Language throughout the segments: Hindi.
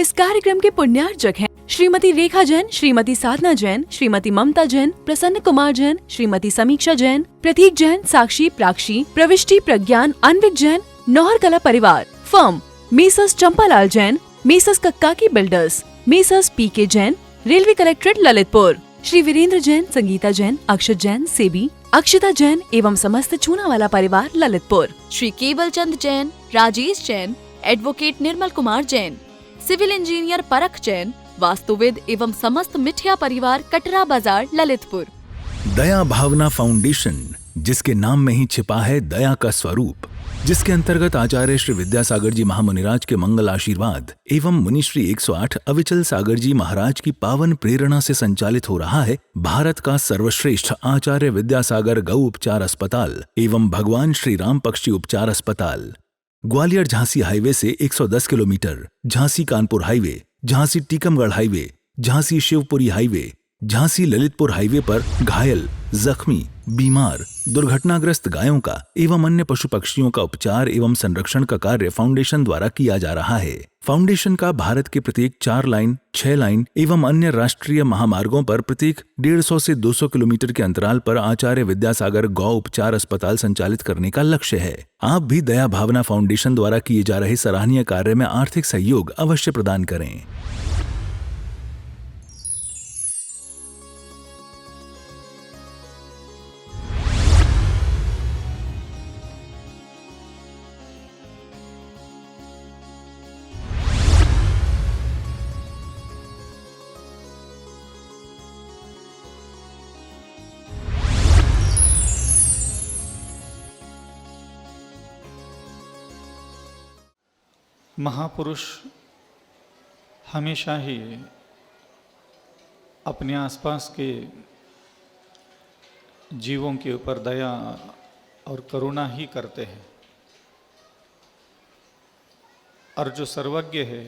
इस कार्यक्रम के पुण्यार्चक हैं श्रीमती रेखा जैन, श्रीमती साधना जैन, श्रीमती ममता जैन, प्रसन्न कुमार जैन, श्रीमती समीक्षा जैन, प्रतीक जैन, साक्षी, प्राक्षी, प्रविष्टि, प्रज्ञान, अनविक जैन, नौहर कला परिवार, firm messrs Champalal Jain, messrs Kakkaki builders, messrs PK Jain, railway collectorate Lalitpur, Shri Virendra Jain, Sangeeta Jain, Akshat Jain, सेबी, अक्षता जैन एवं समस्त चूनावाला परिवार Lalitpur, Shri Keval Chand Jain, Rajesh Jain, advocate Nirmal Kumar Jain, civil engineer Parakh Jain, वास्तुविद एवं समस्त मिठिया परिवार कटरा बाजार ललितपुर। दया भावना फाउंडेशन, जिसके नाम में ही छिपा है दया का स्वरूप, जिसके अंतर्गत आचार्य श्री विद्यासागर जी महामुनिराज के मंगल आशीर्वाद एवं मुनिश्री 108 अविचल सागर जी महाराज की पावन प्रेरणा से संचालित हो रहा है भारत का सर्वश्रेष्ठ आचार्य विद्यासागर गौ उपचार अस्पताल एवं भगवान श्री राम पक्षी उपचार अस्पताल। ग्वालियर झांसी हाईवे से 110 kilometre, Jhansi Kanpur highway, Jhansi Tikamgarh highway, Jhansi Shivpuri highway, Jhansi Lalitpur highway पर घायल, जख्मी, बीमार, दुर्घटनाग्रस्त गायों का एवं अन्य पशु पक्षियों का उपचार एवं संरक्षण का कार्य फाउंडेशन द्वारा किया जा रहा है। फाउंडेशन का भारत के प्रत्येक 4 लाइन, 6 लाइन एवं अन्य राष्ट्रीय महामार्गों पर प्रत्येक 150 से 200 किलोमीटर के अंतराल पर आचार्य विद्यासागर गौ उपचार अस्पताल संचालित करने का लक्ष्य है। आप भी दया भावना फाउंडेशन द्वारा किए जा रहे सराहनीय कार्य में आर्थिक सहयोग अवश्य प्रदान करें। महापुरुष हमेशा ही अपने आसपास के जीवों के ऊपर दया और करुणा ही करते हैं, और जो सर्वज्ञ है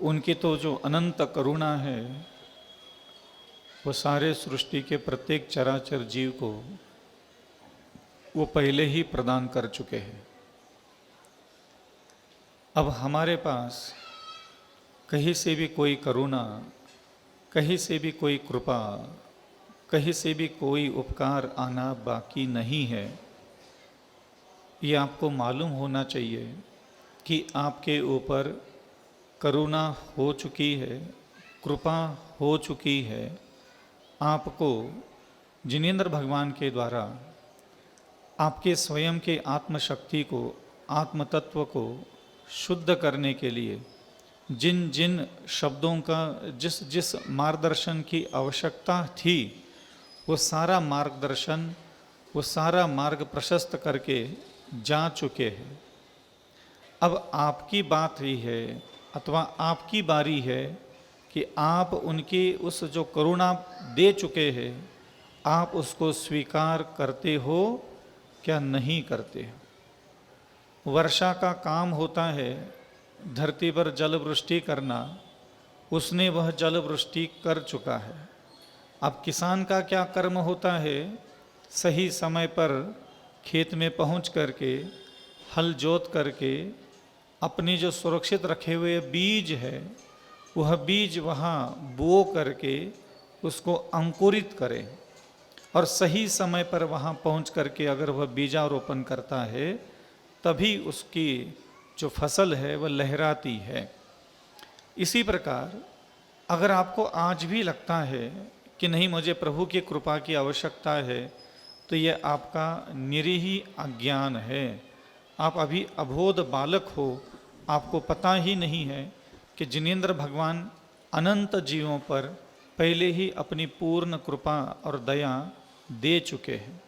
उनकी तो जो अनंत करुणा है वो सारे सृष्टि के प्रत्येक चराचर जीव को वो पहले ही प्रदान कर चुके हैं। अब हमारे पास कहीं से भी कोई करुणा, कहीं से भी कोई कृपा, कहीं से भी कोई उपकार आना बाकी नहीं है। ये आपको मालूम होना चाहिए कि आपके ऊपर करुणा हो चुकी है, कृपा हो चुकी है। आपको जिनेंद्र भगवान के द्वारा आपके स्वयं के आत्मशक्ति को, आत्मतत्व को शुद्ध करने के लिए जिन जिन शब्दों का, जिस जिस मार्गदर्शन की आवश्यकता थी, वो सारा मार्गदर्शन, वो सारा मार्ग प्रशस्त करके जा चुके हैं। अब आपकी बात ही है अथवा आपकी बारी है कि आप उनकी उस जो करुणा दे चुके हैं, आप उसको स्वीकार करते हो क्या नहीं करते हो। वर्षा का काम होता है धरती पर जल वृष्टि करना, उसने वह जल वृष्टि कर चुका है। अब किसान का क्या कर्म होता है, सही समय पर खेत में पहुंच करके हल जोत करके अपनी जो सुरक्षित रखे हुए बीज है वह बीज वहाँ बो करके उसको अंकुरित करे, और सही समय पर वहाँ पहुंच करके अगर वह बीजारोपण करता है तभी उसकी जो फसल है वह लहराती है। इसी प्रकार अगर आपको आज भी लगता है कि नहीं मुझे प्रभु की कृपा की आवश्यकता है, तो यह आपका निरीह अज्ञान है। आप अभी अबोध बालक हो, आपको पता ही नहीं है कि जिनेंद्र भगवान अनंत जीवों पर पहले ही अपनी पूर्ण कृपा और दया दे चुके हैं,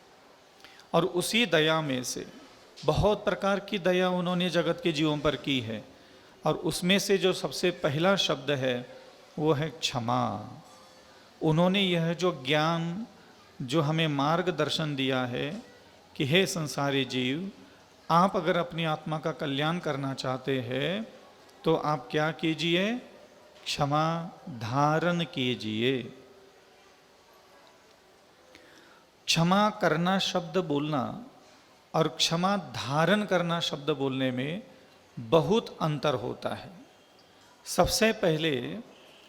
और उसी दया में से बहुत प्रकार की दया उन्होंने जगत के जीवों पर की है, और उसमें से जो सबसे पहला शब्द है वो है क्षमा। उन्होंने यह जो ज्ञान, जो हमें मार्गदर्शन दिया है कि हे संसारी जीव, आप अगर अपनी आत्मा का कल्याण करना चाहते हैं तो आप क्या कीजिए, क्षमा धारण कीजिए। क्षमा करना शब्द बोलना और क्षमा धारण करना शब्द बोलने में बहुत अंतर होता है। सबसे पहले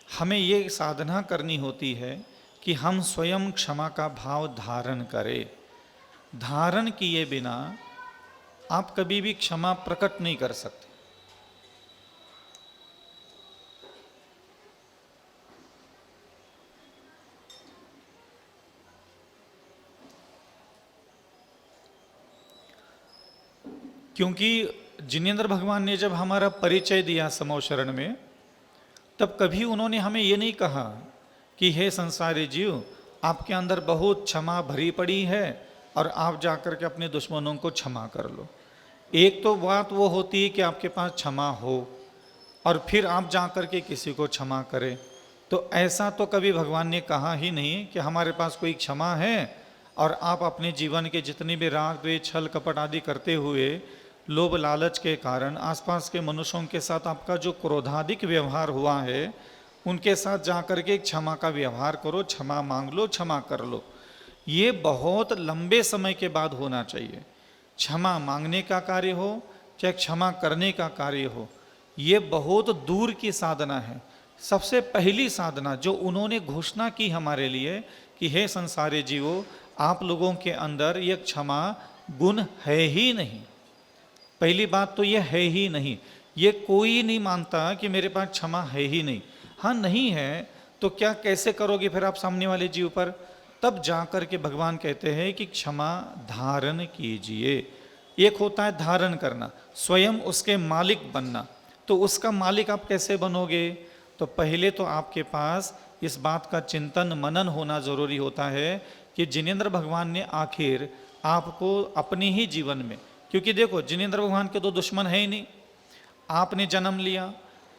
हमें ये साधना करनी होती है कि हम स्वयं क्षमा का भाव धारण करें। धारण किए बिना आप कभी भी क्षमा प्रकट नहीं कर सकते। क्योंकि जिनेंद्र भगवान ने जब हमारा परिचय दिया समो शरण में, तब कभी उन्होंने हमें ये नहीं कहा कि हे संसारी जीव, आपके अंदर बहुत क्षमा भरी पड़ी है और आप जाकर के अपने दुश्मनों को क्षमा कर लो। एक तो बात वो होती है कि आपके पास क्षमा हो और फिर आप जाकर के किसी को क्षमा करें। तो ऐसा तो कभी भगवान ने कहा ही नहीं कि हमारे पास कोई क्षमा है और आप अपने जीवन के जितनी भी राग द्वेष छल कपट आदि करते हुए लोभ लालच के कारण आसपास के मनुष्यों के साथ आपका जो क्रोधाधिक व्यवहार हुआ है, उनके साथ जाकर के क्षमा का व्यवहार करो, क्षमा मांग लो, क्षमा कर लो। ये बहुत लंबे समय के बाद होना चाहिए। क्षमा मांगने का कार्य हो चाहे क्षमा करने का कार्य हो, ये बहुत दूर की साधना है। सबसे पहली साधना जो उन्होंने घोषणा की हमारे लिए कि हे संसारी जीवो, आप लोगों के अंदर ये क्षमा गुण है ही नहीं। पहली बात तो ये है ही नहीं। ये कोई नहीं मानता कि मेरे पास क्षमा है ही नहीं। हाँ, नहीं है तो क्या कैसे करोगे फिर आप सामने वाले जीव पर? तब जाकर के भगवान कहते हैं कि क्षमा धारण कीजिए। एक होता है धारण करना, स्वयं उसके मालिक बनना। तो उसका मालिक आप कैसे बनोगे? तो पहले तो आपके पास इस बात का चिंतन मनन होना जरूरी होता है कि जिनेंद्र भगवान ने आखिर आपको अपने ही जीवन में, क्योंकि देखो जिनेंद्र भगवान के तो दुश्मन है ही नहीं। आपने जन्म लिया,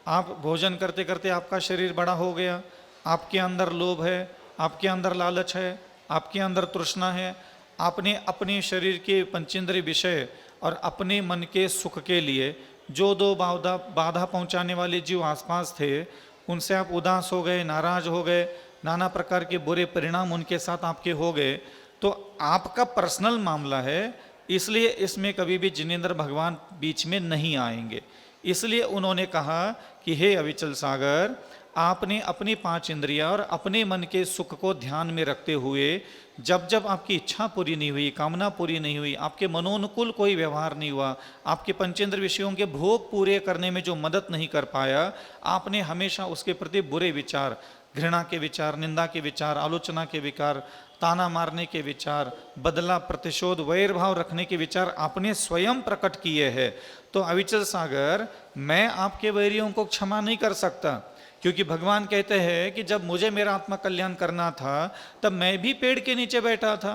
आप भोजन करते करते आपका शरीर बड़ा हो गया, आपके अंदर लोभ है, आपके अंदर लालच है, आपके अंदर तृष्णा है। आपने अपने शरीर के पंचेंद्रिय विषय और अपने मन के सुख के लिए जो दो बाधा पहुंचाने वाले जीव आसपास थे, उनसे आप उदास हो गए, नाराज हो गए, नाना प्रकार के बुरे परिणाम उनके साथ आपके हो गए। तो आपका पर्सनल मामला है, इसलिए इसमें कभी भी जिनेंद्र भगवान बीच में नहीं आएंगे। इसलिए उन्होंने कहा कि हे अविचल सागर, आपने अपनी 5 इंद्रियां और अपने मन के सुख को ध्यान में रखते हुए जब जब आपकी इच्छा पूरी नहीं हुई, कामना पूरी नहीं हुई, आपके मनोनुकूल कोई व्यवहार नहीं हुआ, आपके पंचेंद्र विषयों के भोग पूरे करने में जो मदद नहीं कर पाया, आपने हमेशा उसके प्रति बुरे विचार, घृणा के विचार, निंदा के विचार, आलोचना के विचार, ताना मारने के विचार, बदला, प्रतिशोध, वैर भाव रखने के विचार आपने स्वयं प्रकट किए हैं। तो अविचल सागर, मैं आपके वैरियों को क्षमा नहीं कर सकता, क्योंकि भगवान कहते हैं कि जब मुझे मेरा आत्मा कल्याण करना था तब मैं भी पेड़ के नीचे बैठा था।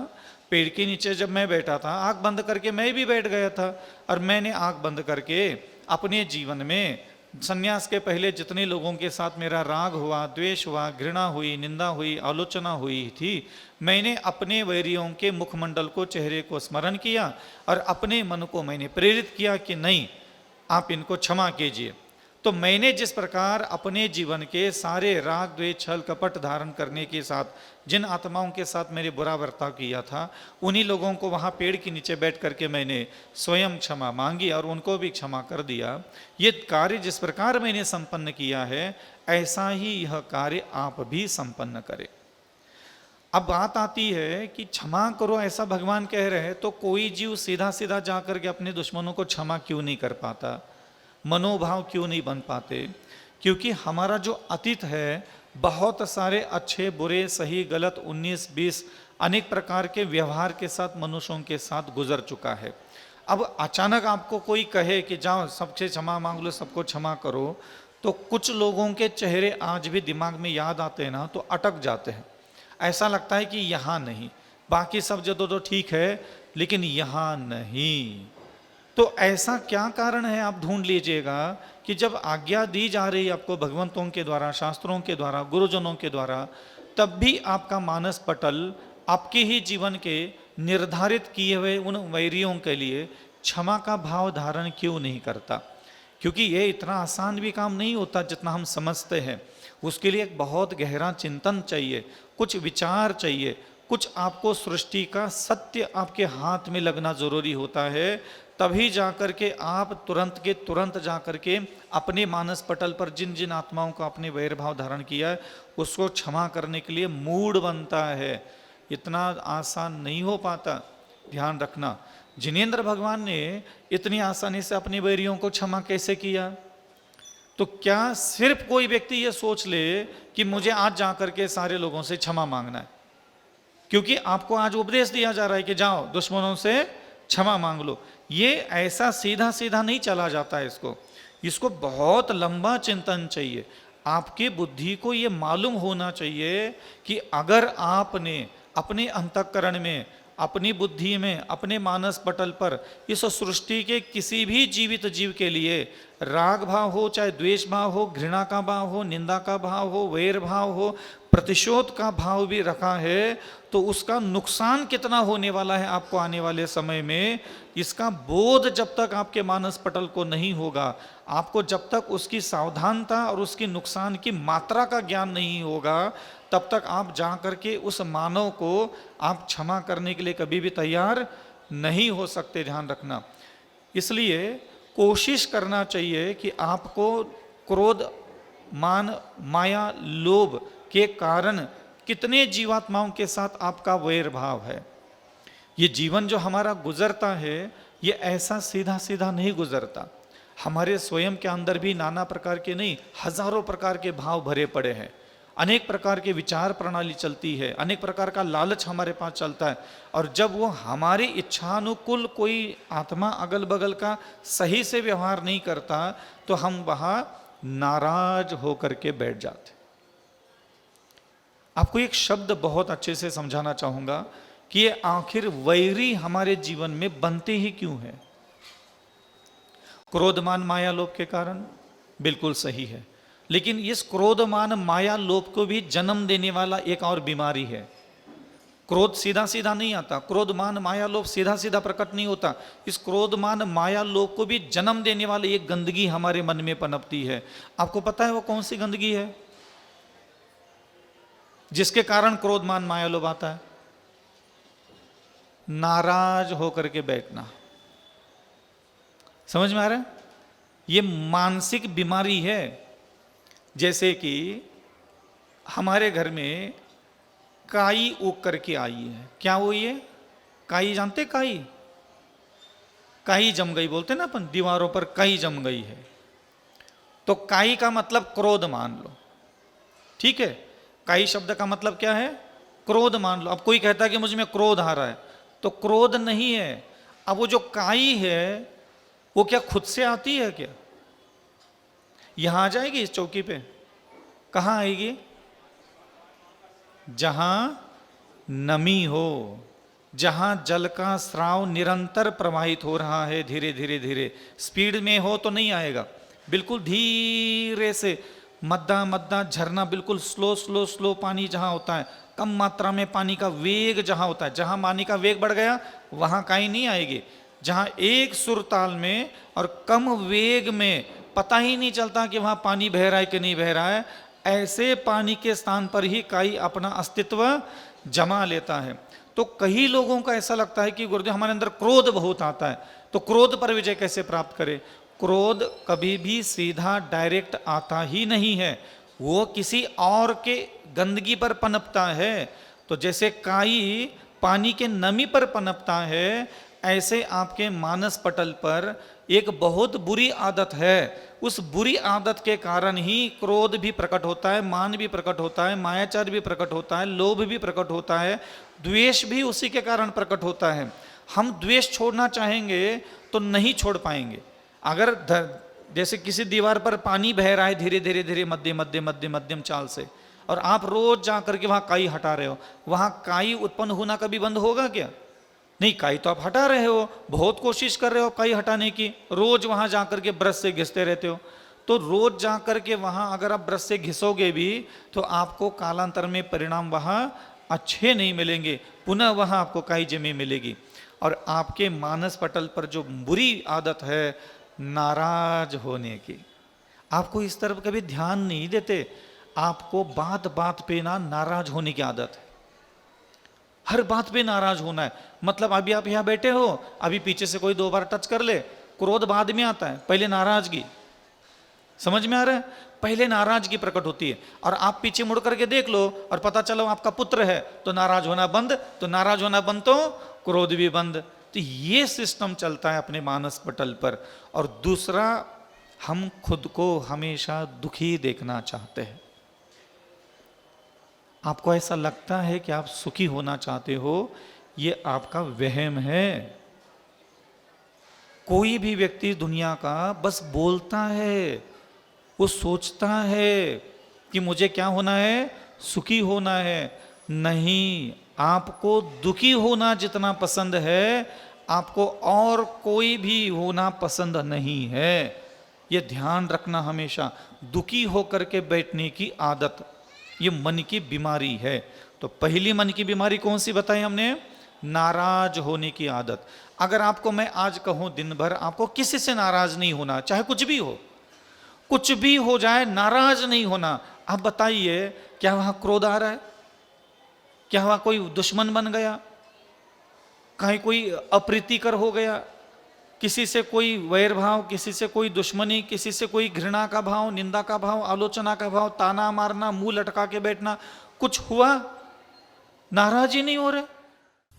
पेड़ के नीचे जब मैं बैठा था, आंख बंद करके मैं भी बैठ गया था, और मैंने आंख बंद करके अपने जीवन में संन्यास के पहले जितने लोगों के साथ मेरा राग हुआ, द्वेष हुआ, घृणा हुई, निंदा हुई, आलोचना हुई थी, मैंने अपने वैरियों के मुखमंडल को, चेहरे को स्मरण किया और अपने मन को मैंने प्रेरित किया कि नहीं, आप इनको क्षमा कीजिए। तो मैंने जिस प्रकार अपने जीवन के सारे राग द्वेष छल कपट धारण करने के साथ जिन आत्माओं के साथ मेरे बुरा बर्ताव किया था, उन्हीं लोगों को वहाँ पेड़ के नीचे बैठ करके मैंने स्वयं क्षमा मांगी और उनको भी क्षमा कर दिया। ये कार्य जिस प्रकार मैंने संपन्न किया है, ऐसा ही यह कार्य आप भी संपन्न करें। अब बात आती है कि क्षमा करो ऐसा भगवान कह रहे हैं, तो कोई जीव सीधा सीधा जाकर के अपने दुश्मनों को क्षमा क्यों नहीं कर पाता, मनोभाव क्यों नहीं बन पाते? क्योंकि हमारा जो अतीत है बहुत सारे अच्छे बुरे सही गलत 19-20 अनेक प्रकार के व्यवहार के साथ मनुष्यों के साथ गुजर चुका है। अब अचानक आपको कोई कहे कि जाओ सबसे क्षमा मांग लो, सबको क्षमा करो, तो कुछ लोगों के चेहरे आज भी दिमाग में याद आते हैं ना, तो अटक जाते हैं। ऐसा लगता है कि यहाँ नहीं, बाकी सब जगह तो ठीक है लेकिन यहाँ नहीं। तो ऐसा क्या कारण है, आप ढूंढ लीजिएगा कि जब आज्ञा दी जा रही है आपको भगवंतों के द्वारा, शास्त्रों के द्वारा, गुरुजनों के द्वारा, तब भी आपका मानस पटल आपके ही जीवन के निर्धारित किए हुए उन वैरियों के लिए क्षमा का भाव धारण क्यों नहीं करता? क्योंकि ये इतना आसान भी काम नहीं होता जितना हम समझते हैं। उसके लिए एक बहुत गहरा चिंतन चाहिए, कुछ विचार चाहिए, कुछ आपको सृष्टि का सत्य आपके हाथ में लगना जरूरी होता है, तभी जाकर के आप तुरंत के तुरंत जाकर के अपने मानस पटल पर जिन जिन आत्माओं का अपने वैर भाव धारण किया है उसको क्षमा करने के लिए मूड बनता है। इतना आसान नहीं हो पाता, ध्यान रखना। जिनेंद्र भगवान ने इतनी आसानी से अपने वैरियों को क्षमा कैसे किया? तो क्या सिर्फ कोई व्यक्ति ये सोच ले कि मुझे आज जाकर के सारे लोगों से क्षमा मांगना है, क्योंकि आपको आज उपदेश दिया जा रहा है कि जाओ दुश्मनों से क्षमा मांग लो। ये ऐसा सीधा सीधा नहीं चला जाता है, इसको बहुत लंबा चिंतन चाहिए। आपकी बुद्धि को ये मालूम होना चाहिए कि अगर आपने अपने अंतःकरण में, अपनी बुद्धि में, अपने मानस पटल पर इस सृष्टि के किसी भी जीवित जीव के लिए राग भाव हो, चाहे द्वेष भाव हो, घृणा का भाव हो, निंदा का भाव हो, वैर भाव हो, प्रतिशोध का भाव भी रखा है, तो उसका नुकसान कितना होने वाला है आपको आने वाले समय में, इसका बोध जब तक आपके मानस पटल को नहीं होगा, आपको जब तक उसकी सावधानता और उसकी नुकसान की मात्रा का ज्ञान नहीं होगा, तब तक आप जा करके उस मानव को आप क्षमा करने के लिए कभी भी तैयार नहीं हो सकते, ध्यान रखना। इसलिए कोशिश करना चाहिए कि आपको क्रोध, मान, माया, लोभ के कारण कितने जीवात्माओं के साथ आपका वैर भाव है। ये जीवन जो हमारा गुजरता है ये ऐसा सीधा सीधा नहीं गुजरता। हमारे स्वयं के अंदर भी नाना प्रकार के नहीं, हजारों प्रकार के भाव भरे पड़े हैं, अनेक प्रकार के विचार प्रणाली चलती है, अनेक प्रकार का लालच हमारे पास चलता है। और जब वो हमारी इच्छानुकूल कोई आत्मा अगल बगल का सही से व्यवहार नहीं करता तो हम वहां नाराज होकर के बैठ जाते। आपको एक शब्द बहुत अच्छे से समझाना चाहूंगा कि ये आखिर वैरी हमारे जीवन में बनते ही क्यों है। क्रोधमान माया लोभ के कारण, बिल्कुल सही है, लेकिन इस क्रोधमान माया लोभ को भी जन्म देने वाला एक और बीमारी है। क्रोध सीधा सीधा नहीं आता, क्रोधमान माया लोभ सीधा सीधा प्रकट नहीं होता। इस क्रोधमान माया लोभ को भी जन्म देने वाली एक गंदगी हमारे मन में पनपती है। आपको पता है वो कौन सी गंदगी है जिसके कारण क्रोधमान माया लोभ आता है? नाराज होकर के बैठना। समझ में आ रहा है? ये मानसिक बीमारी है। जैसे कि हमारे घर में काई उग करके आई है। क्या हुई है? काई जानते? काई, काई जम गई बोलते ना अपन, दीवारों पर काई जम गई है। तो काई का मतलब क्रोध मान लो, ठीक है। काई शब्द का मतलब क्या है? क्रोध मान लो। अब कोई कहता है कि मुझ में क्रोध आ रहा है, तो क्रोध नहीं है। अब वो जो काई है वो क्या खुद से आती है क्या? यहां आ जाएगी इस चौकी पे? कहां आएगी? जहां नमी हो, जहां जल का स्राव निरंतर प्रवाहित हो रहा है, धीरे धीरे धीरे, स्पीड में हो तो नहीं आएगा, बिल्कुल धीरे से, मद्दा मद्दा झरना, बिल्कुल स्लो स्लो स्लो पानी जहां होता है, कम मात्रा में पानी का वेग जहां होता है, जहां पानी का वेग बढ़ गया वहां काई नहीं आएगी। जहां एक सुर ताल में और कम वेग में पता ही नहीं चलता कि वहां पानी बह रहा है कि नहीं बह रहा है, ऐसे पानी के स्थान पर ही काई अपना अस्तित्व जमा लेता है। तो कई लोगों का ऐसा लगता है कि गुरुदेव हमारे अंदर क्रोध बहुत आता है, तो क्रोध पर विजय कैसे प्राप्त करें? क्रोध कभी भी सीधा डायरेक्ट आता ही नहीं है, वो किसी और के गंदगी पर पनपता है। तो जैसे काई पानी के नमी पर पनपता है, ऐसे आपके मानस पटल पर एक बहुत बुरी आदत है। उस बुरी आदत के कारण ही क्रोध भी प्रकट होता है, मान भी प्रकट होता है, मायाचार भी प्रकट होता है, लोभ भी प्रकट होता है, द्वेष भी उसी के कारण प्रकट होता है। हम द्वेष छोड़ना चाहेंगे तो नहीं छोड़ पाएंगे। अगर जैसे किसी दीवार पर पानी बह रहा है धीरे धीरे धीरे, मध्यम मध्यम मध्यम मध्यम चाल से, और आप रोज जा करके वहां काई हटा रहे हो, वहां काई उत्पन्न होना कभी बंद होगा क्या? नहीं, काई तो आप हटा रहे हो, बहुत कोशिश कर रहे हो काई हटाने की, रोज वहां जाकर के ब्रश से घिसते रहते हो। तो रोज जाकर के वहां अगर आप ब्रश से घिसोगे भी तो आपको कालांतर में परिणाम वहां अच्छे नहीं मिलेंगे, पुनः वहां आपको काई जमी मिलेगी। और आपके मानस पटल पर जो बुरी आदत है नाराज होने की, आपको इस तरफ कभी ध्यान नहीं देते। आपको बात बात पे ना नाराज होने की आदत है। हर बात पे नाराज होना है। मतलब अभी आप यहाँ बैठे हो, अभी पीछे से कोई 2 बार टच कर ले, क्रोध बाद में आता है, पहले नाराजगी। समझ में आ रहा है? पहले नाराजगी प्रकट होती है। और आप पीछे मुड़ करके देख लो और पता चलो आपका पुत्र है, तो नाराज होना बंद, तो नाराज होना बंद तो क्रोध भी बंद। तो ये सिस्टम चलता है अपने मानस पटल पर। और दूसरा, हम खुद को हमेशा दुखी देखना चाहते हैं। आपको ऐसा लगता है कि आप सुखी होना चाहते हो, ये आपका वहम है। कोई भी व्यक्ति दुनिया का बस बोलता है, वो सोचता है कि मुझे क्या होना है, सुखी होना है। नहीं, आपको दुखी होना जितना पसंद है, आपको और कोई भी होना पसंद नहीं है। ये ध्यान रखना हमेशा। दुखी होकर के बैठने की आदत, ये मन की बीमारी है। तो पहली मन की बीमारी कौन सी बताई हमने? नाराज होने की आदत। अगर आपको मैं आज कहूं दिन भर आपको किसी से नाराज नहीं होना, चाहे कुछ भी हो, कुछ भी हो जाए, नाराज नहीं होना। आप बताइए, क्या वहां क्रोध आ रहा है? क्या वहां कोई दुश्मन बन गया? कहीं कोई अप्रीतिकर हो गया? किसी से कोई वैर भाव, किसी से कोई दुश्मनी, किसी से कोई घृणा का भाव, निंदा का भाव, आलोचना का भाव, ताना मारना, मुंह लटका के बैठना, कुछ हुआ? नाराज ही नहीं हो रहे।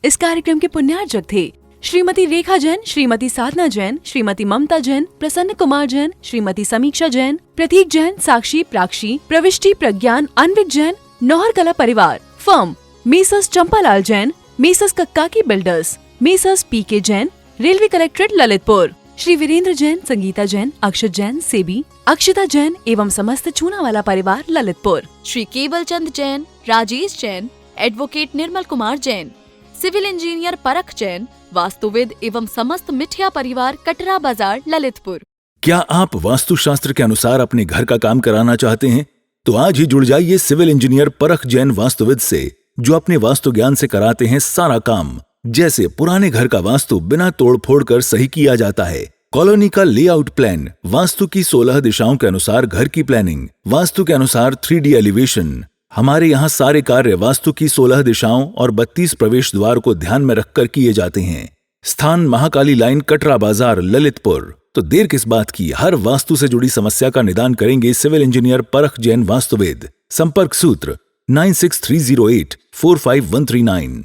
इस कार्यक्रम के पुण्यार्जक थे श्रीमती रेखा जैन, श्रीमती साधना जैन, श्रीमती ममता जैन, प्रसन्न कुमार जैन, श्रीमती समीक्षा जैन, प्रतीक जैन, साक्षी, प्राक्षी, प्रविष्टि, प्रज्ञान, अन्विक जैन, नौहर कला परिवार, firm messrs Champalal Jain, messrs Kakkaki builders, messrs PK Jain, railway collectorate Lalitpur, Shri Virendra Jain, Sangeeta Jain, Akshat Jain, सेबी, अक्षिता जैन एवं समस्त चूनावाला परिवार Lalitpur, Shri Keval Chand Jain, Rajesh Jain, advocate Nirmal Kumar Jain, civil engineer Parakh Jain, वास्तुविद एवं समस्त मिठिया परिवार कटरा बाजार ललितपुर। क्या आप वास्तुशास्त्र के अनुसार अपने घर का काम कराना चाहते हैं? तो आज ही जुड़ जाइए सिविल इंजीनियर परख जैन वास्तुविद से, जो अपने वास्तु ज्ञान से कराते हैं सारा काम। जैसे पुराने घर का वास्तु बिना तोड़ फोड़ कर सही किया जाता है, कॉलोनी का लेआउट प्लान, वास्तु की 16 दिशाओं के अनुसार घर की प्लानिंग, वास्तु के अनुसार 3D एलिवेशन। हमारे यहाँ सारे कार्य वास्तु की 16 दिशाओं और 32 प्रवेश द्वार को ध्यान में रखकर किए जाते हैं। स्थान महाकाली लाइन, कटरा बाजार, ललितपुर। तो देर किस बात की, हर वास्तु से जुड़ी समस्या का निदान करेंगे सिविल इंजीनियर परख जैन वास्तुवेद। संपर्क सूत्र 9630845139।